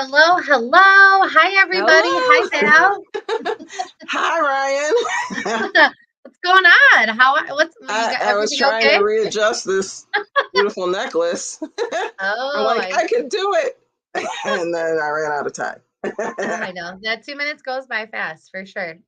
Hello, hello. Hi, everybody. Hi, Hello. Val. Hi, Ryan. What's going on? What's you I, got I was everything trying to okay? readjust this beautiful necklace. I'm Oh, like, I can do it. And then I ran out of time. I know. That 2 minutes goes by fast for sure.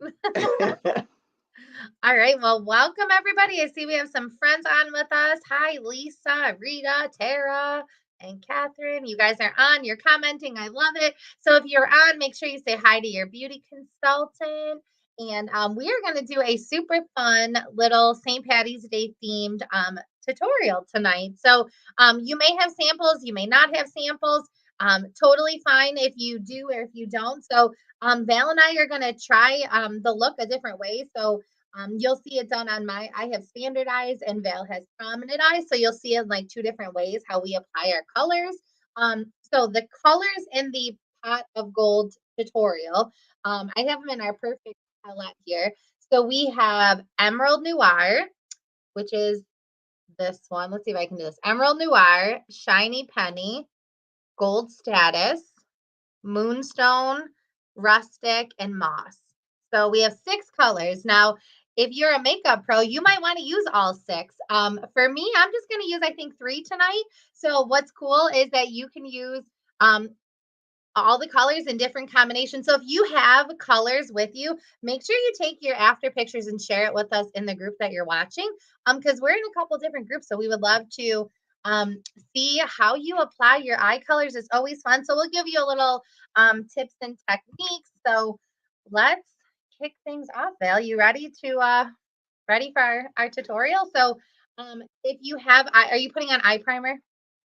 All right. Well, welcome everybody. I see we have some friends on with us. Hi, Lisa, Rita, Tara, and Catherine. You guys are on. You're commenting. I love it. So if you're on, make sure you say hi to your beauty consultant. And we are going to do a super fun little St. Patty's Day themed tutorial tonight. So you may have samples, you may not have samples. Totally fine if you do or if you don't. So Val and I are going to try the look a different way. So you'll see it done on I have standard eyes and Val has prominent eyes. So you'll see it in like two different ways how we apply our colors. So the colors in the pot of gold tutorial, I have them in our perfect palette here. So we have Emerald Noir, which is this one. Let's see if I can do this. Emerald Noir, Shiny Penny, Gold Status, Moonstone, Rustic, and Moss. So we have 6 colors. Now, if you're a makeup pro, you might want to use all 6. For me, I'm just going to use, I think, 3 tonight. So what's cool is that you can use um, all the colors in different combinations. So if you have colors with you, make sure you take your after pictures and share it with us in the group that you're watching. Because we're in a couple different groups, so we would love to um see how you apply your eye colors. It's always fun. So we'll give you a little tips and techniques. So let's kick things off. Val, you ready for our tutorial? So if you have are you putting on eye primer?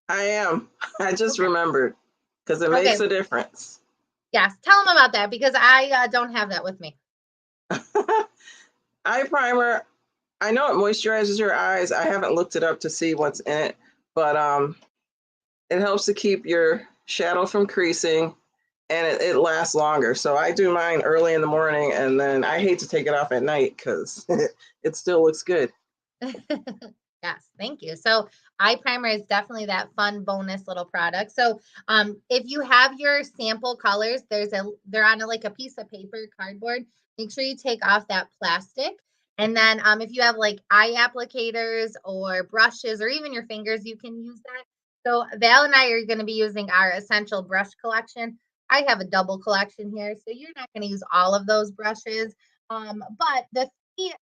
I am. I just Okay. remembered because it makes Okay. a difference. Yes. Tell them about that because I don't have that with me. Eye primer, I know it moisturizes your eyes. I haven't looked it up to see what's in it, but it helps to keep your shadow from creasing and it lasts longer. So I do mine early in the morning and then I hate to take it off at night because it still looks good. Yes, thank you. So eye primer is definitely that fun bonus little product. So if you have your sample colors, they're on like a piece of paper, cardboard. Make sure you take off that plastic. And then if you have like eye applicators or brushes or even your fingers, you can use that. So Val and I are going to be using our essential brush collection. I have a double collection here, so you're not going to use all of those brushes. But the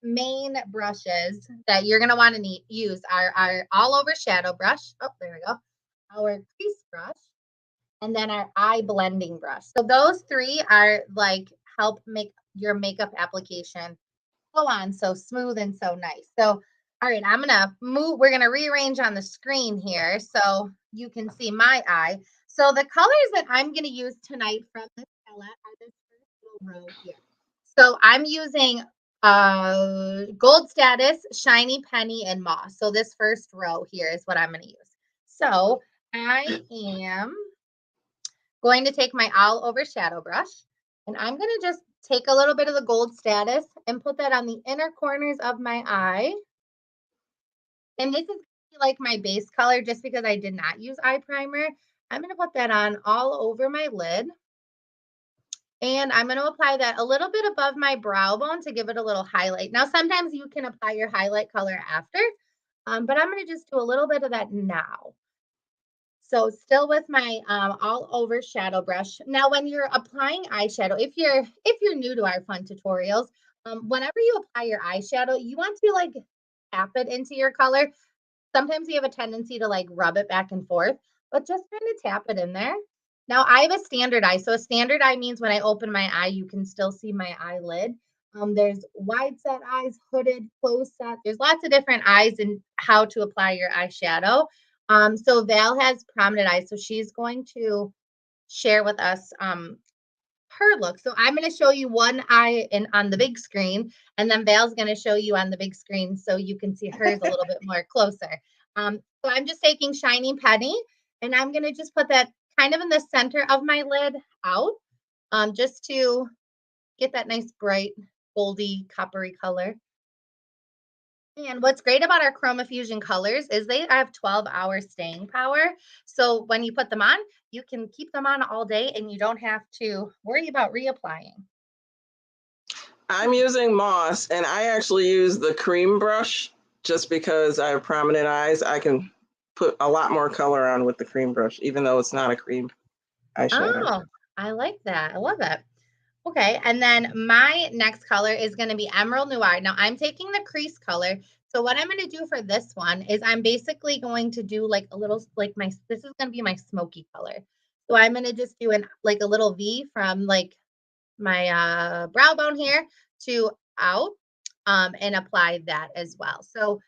main brushes that you're going to want to use are our all over shadow brush. Oh, there we go. Our crease brush and then our eye blending brush. So those 3 are like help make your makeup application go on so smooth and so nice. So, all right, I'm going to move. We're going to rearrange on the screen here so you can see my eye. So the colors that I'm going to use tonight from this palette are this first little row here. So I'm using Gold Status, Shiny Penny, and Moss. So this first row here is what I'm going to use. So I am going to take my all over shadow brush and I'm going to just take a little bit of the Gold Status and put that on the inner corners of my eye. And this is like my base color just because I did not use eye primer. I'm going to put that on all over my lid. And I'm going to apply that a little bit above my brow bone to give it a little highlight. Now, sometimes you can apply your highlight color after, but I'm going to just do a little bit of that now. So still with my all over shadow brush. Now, when you're applying eyeshadow, if you're new to our fun tutorials, whenever you apply your eyeshadow, you want to like tap it into your color. Sometimes you have a tendency to like rub it back and forth, but just kind of tap it in there. Now I have a standard eye. So a standard eye means when I open my eye, you can still see my eyelid. There's wide set eyes, hooded, closed set. There's lots of different eyes and how to apply your eyeshadow. So Val has prominent eyes, so she's going to share with us her look. So I'm going to show you one eye on the big screen, and then Val's going to show you on the big screen so you can see hers a little bit more closer. So I'm just taking Shiny Penny, and I'm going to just put that kind of in the center of my lid out, just to get that nice bright goldy coppery color. And what's great about our Chroma Fusion colors is they have 12-hour staying power. So when you put them on, you can keep them on all day and you don't have to worry about reapplying. I'm using Moss, and I actually use the cream brush just because I have prominent eyes. I can put a lot more color on with the cream brush, even though it's not a cream eyeshadow. Oh, I like that. I love it. Okay, and then my next color is going to be Emerald Noir. Now I'm taking the crease color. So what I'm going to do for this one is I'm basically going to do like a little like my this is going to be my smoky color. So I'm going to just do an like a little V from like my brow bone here to out and apply that as well. So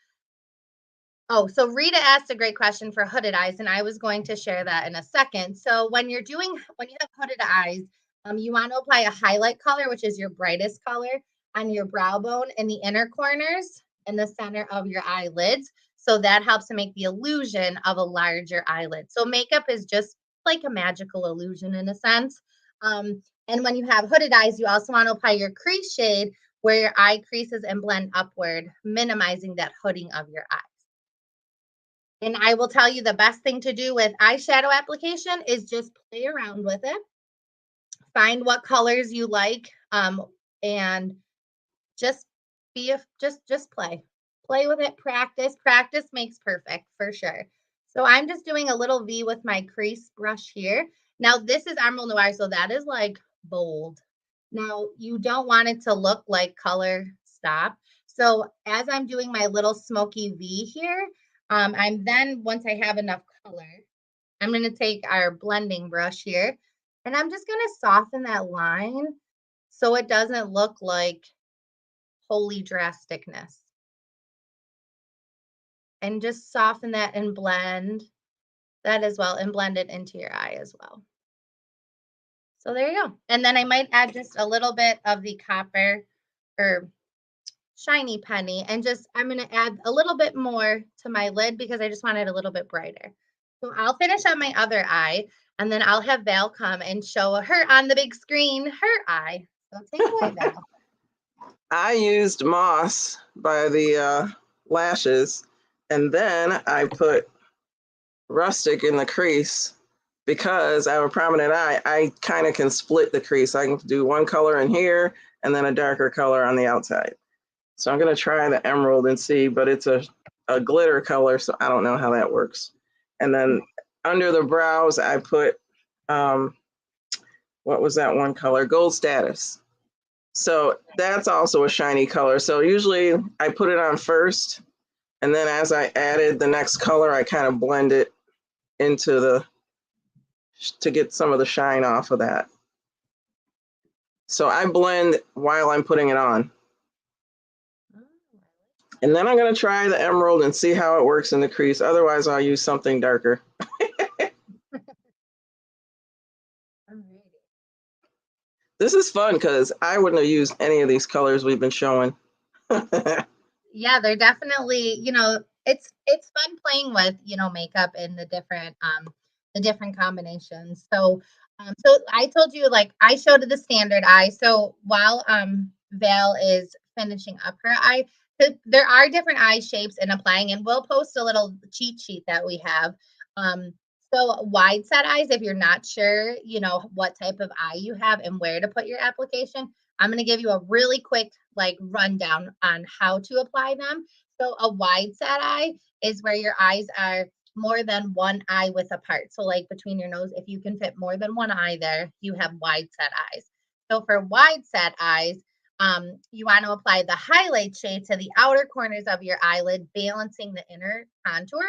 so Rita asked a great question for hooded eyes, and I was going to share that in a second. So when you have hooded eyes, you want to apply a highlight color, which is your brightest color, on your brow bone in the inner corners in the center of your eyelids. So that helps to make the illusion of a larger eyelid. So makeup is just like a magical illusion in a sense. And when you have hooded eyes, you also want to apply your crease shade where your eye creases and blend upward, minimizing that hooding of your eye. And I will tell you the best thing to do with eyeshadow application is just play around with it. Find what colors you like, and just just play. Play with it, practice. Practice makes perfect for sure. So I'm just doing a little V with my crease brush here. Now this is Emerald Noir, so that is like bold. Now you don't want it to look like color stop. So as I'm doing my little smoky V here, I'm then once I have enough color, I'm going to take our blending brush here and I'm just going to soften that line so it doesn't look like holy drasticness. And just soften that and blend that as well and blend it into your eye as well. So there you go. And then I might add just a little bit of the copper or shiny penny and just I'm going to add a little bit more to my lid because I just want it a little bit brighter. So I'll finish on my other eye and then I'll have Val come and show her on the big screen her eye. So take it away, Val. I used Moss by the lashes, and then I put Rustic in the crease because I have a prominent eye. I kind of can split the crease. I can do one color in here and then a darker color on the outside. So I'm going to try the emerald and see, but it's a glitter color, so I don't know how that works. And then under the brows, I put, what was that one color? Gold Status. So that's also a shiny color. So usually I put it on first, and then as I added the next color, I kind of blend it into to get some of the shine off of that. So I blend while I'm putting it on. And then I'm going to try the emerald and see how it works in the crease. Otherwise, I'll use something darker. This is fun because I wouldn't have used any of these colors we've been showing. Yeah, they're definitely, it's fun playing with, makeup and the different combinations. So I told you like I showed the standard eye. So while Val is finishing up her eye, there are different eye shapes and applying, and we'll post a little cheat sheet that we have. So wide set eyes, if you're not sure, what type of eye you have and where to put your application, I'm going to give you a really quick like rundown on how to apply them. So a wide set eye is where your eyes are more than one eye width apart. So like between your nose, if you can fit more than one eye there, you have wide set eyes. So for wide set eyes, you want to apply the highlight shade to the outer corners of your eyelid, balancing the inner contours,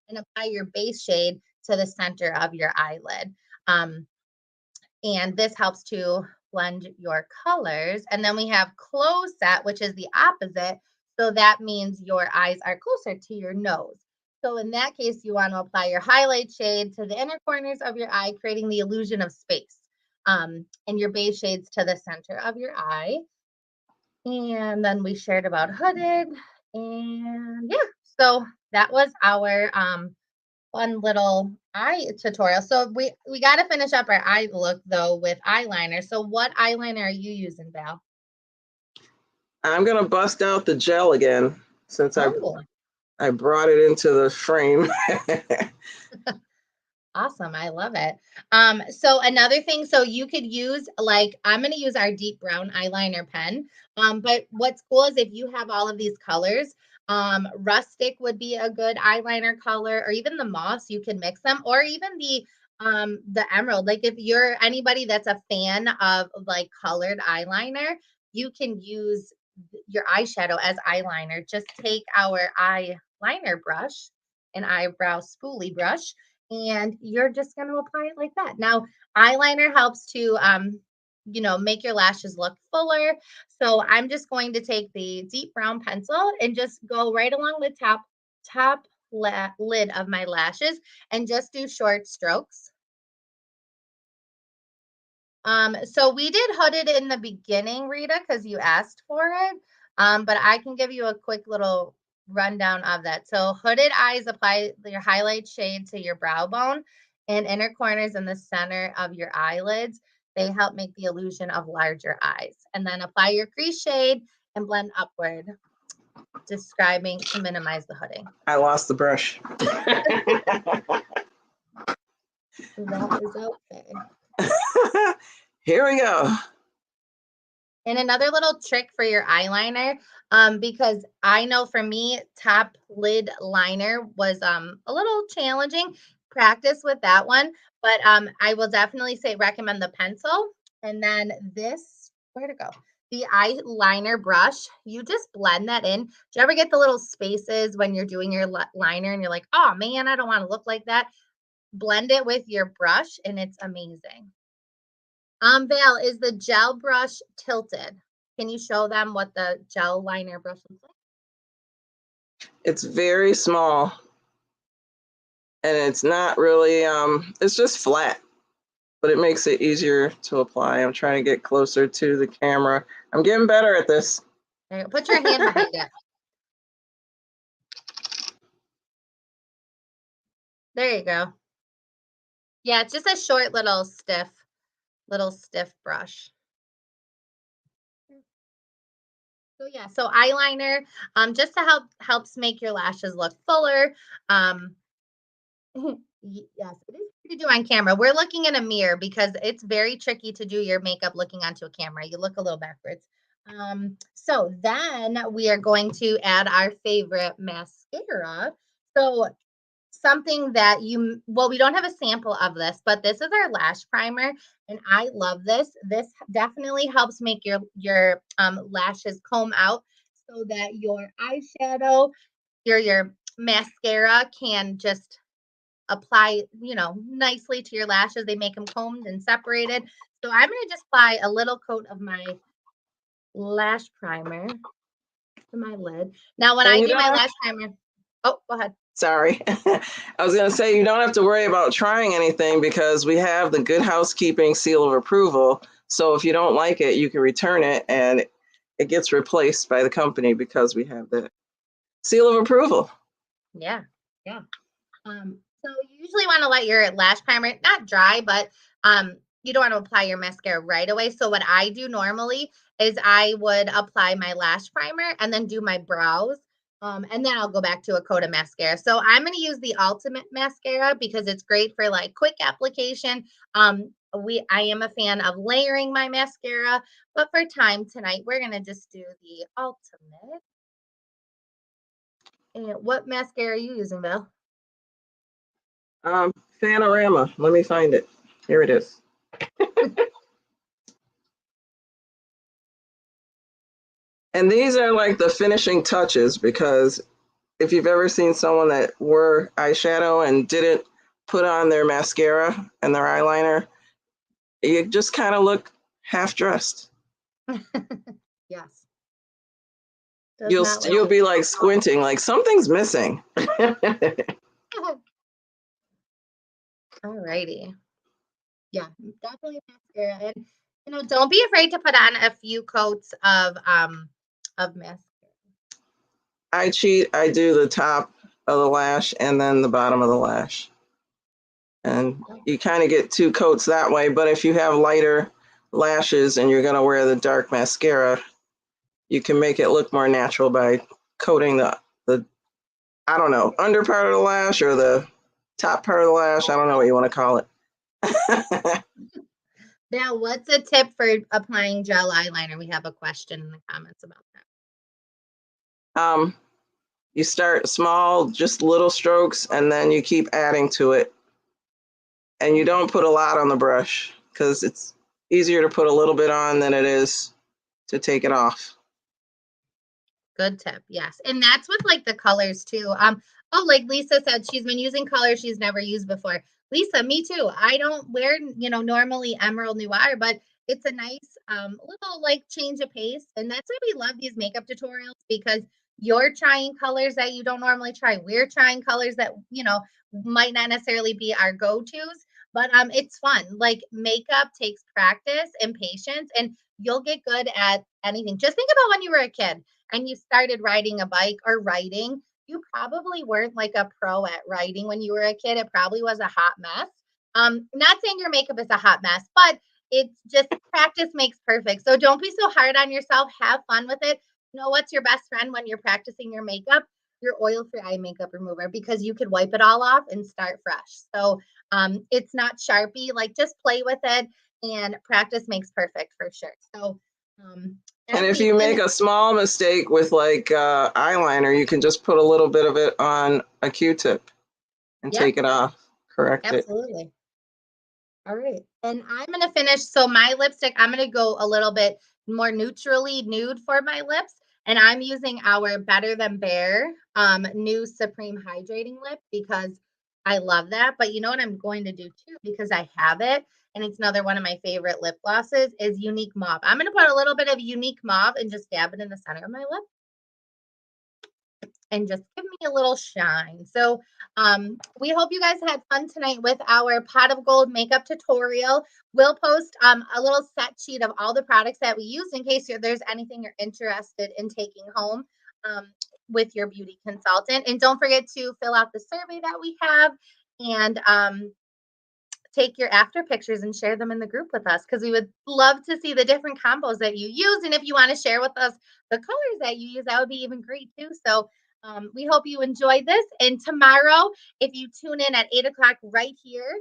and apply your base shade to the center of your eyelid. And this helps to blend your colors. And then we have close set, which is the opposite. So that means your eyes are closer to your nose. So in that case, you want to apply your highlight shade to the inner corners of your eye, creating the illusion of space. And your base shades to the center of your eye. And then we shared about hooded. And yeah, so that was our fun little eye tutorial. So we got to finish up our eye look though with eyeliner. So what eyeliner are you using, Val? I'm going to bust out the gel again. since Oh, I brought it into the frame. awesome. I love it. So another thing, so you could use like I'm gonna use our deep brown eyeliner pen. But what's cool is if you have all of these colors, rustic would be a good eyeliner color, or even the moss, you can mix them, or even the emerald. Like if you're anybody that's a fan of like colored eyeliner, you can use your eyeshadow as eyeliner. Just take our eyeliner brush, an eyebrow spoolie brush, and you're just going to apply it like that. Now, eyeliner helps to make your lashes look fuller. So I'm just going to take the deep brown pencil and just go right along the top lid of my lashes and just do short strokes. So we did hooded in the beginning, Rita, because you asked for it. But I can give you a quick little rundown of that. So hooded eyes, apply your highlight shade to your brow bone and inner corners in the center of your eyelids. They help make the illusion of larger eyes. And then apply your crease shade and blend upward, describing to minimize the hooding. I lost the brush. That is okay. Here we go. And another little trick for your eyeliner, because I know for me, top lid liner was a little challenging. Practice with that one, but I will definitely say recommend the pencil. And then this, where to go? The eyeliner brush, you just blend that in. Do you ever get the little spaces when you're doing your liner and you're like, oh man, I don't want to look like that? Blend it with your brush and it's amazing. Val, is the gel brush tilted? Can you show them what the gel liner brush looks like? It's very small. And it's not really, it's just flat, but it makes it easier to apply. I'm trying to get closer to the camera. I'm getting better at this. Put your hand behind it. There you go. Yeah, it's just a short little stiff brush. So yeah, so eyeliner, just to helps make your lashes look fuller. Yes, it is to do on camera. We're looking in a mirror because it's very tricky to do your makeup looking onto a camera. You look a little backwards. So then we are going to add our favorite mascara. So something that we don't have a sample of this, but this is our lash primer, and I love this. This definitely helps make your lashes comb out so that your eyeshadow, your mascara can just apply, nicely to your lashes. They make them combed and separated. So I'm going to just apply a little coat of my lash primer to my lid. Now, when And I you do my don't, lash primer, oh, go ahead. sorry. I was going to say, you don't have to worry about trying anything because we have the Good Housekeeping seal of approval. So if you don't like it, you can return it and it gets replaced by the company because we have the seal of approval. Yeah. Yeah. So you usually want to let your lash primer not dry, but you don't want to apply your mascara right away. So what I do normally is I would apply my lash primer and then do my brows. And then I'll go back to a coat of mascara. So I'm going to use the Ultimate Mascara because it's great for like quick application. I am a fan of layering my mascara, but for time tonight, we're going to just do the Ultimate. And what mascara are you using, Bill? Panorama. Let me find it. Here it is. And these are like the finishing touches because if you've ever seen someone that wore eyeshadow and didn't put on their mascara and their eyeliner, you just kind of look half dressed. Yes. You'll be like squinting, like something's missing. All righty. Yeah, definitely mascara. And don't be afraid to put on a few coats of mascara. I cheat. I do the top of the lash and then the bottom of the lash. And you kind of get two coats that way. But if you have lighter lashes and you're going to wear the dark mascara, you can make it look more natural by coating the I don't know, under part of the lash or the top part of the lash. I don't know what you want to call it. Now, what's a tip for applying gel eyeliner? We have a question in the comments about that. You start small, just little strokes, and then you keep adding to it. And you don't put a lot on the brush because it's easier to put a little bit on than it is to take it off. Good tip. Yes. And that's with like the colors too. Oh, like Lisa said, she's been using colors she's never used before. Lisa, me too. I don't wear, normally Emerald Noir, but it's a nice little like change of pace. And that's why we love these makeup tutorials, because you're trying colors that you don't normally try. We're trying colors that, might not necessarily be our go-tos, but it's fun. Like makeup takes practice and patience, and you'll get good at anything. Just think about when you were a kid and you started riding a bike or writing. You probably weren't like a pro at writing when you were a kid. It probably was a hot mess. Not saying your makeup is a hot mess, but it's just practice makes perfect. So don't be so hard on yourself. Have fun with it. You know what's your best friend when you're practicing your makeup? Your oil-free eye makeup remover, because you could wipe it all off and start fresh. So it's not Sharpie. Like, just play with it, and practice makes perfect for sure. So and if you make a small mistake with like eyeliner, you can just put a little bit of it on a Q-tip and take it off, correct it. Absolutely. All right. And I'm going to finish. So my lipstick, I'm going to go a little bit more neutrally nude for my lips. And I'm using our Better Than Bare new Supreme Hydrating Lip, because I love that. But you know what I'm going to do too, because I have it, and it's another one of my favorite lip glosses, is Unique Mauve. I'm going to put a little bit of Unique Mauve and just dab it in the center of my lip and just give me a little shine. So we hope you guys had fun tonight with our Pot of Gold makeup tutorial. We'll post a little set sheet of all the products that we use in case there's anything you're interested in taking home with your beauty consultant. And don't forget to fill out the survey that we have, and take your after pictures and share them in the group with us, because we would love to see the different combos that you use. And if you want to share with us the colors that you use, that would be even great too. So we hope you enjoyed this. And tomorrow, if you tune in at 8 o'clock right here,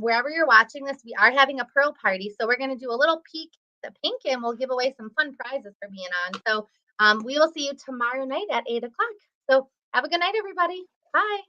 wherever you're watching this, we are having a pearl party. So we're going to do a little peek at pink, and we'll give away some fun prizes for being on. So we will see you tomorrow night at 8 o'clock. So have a good night, everybody. Bye.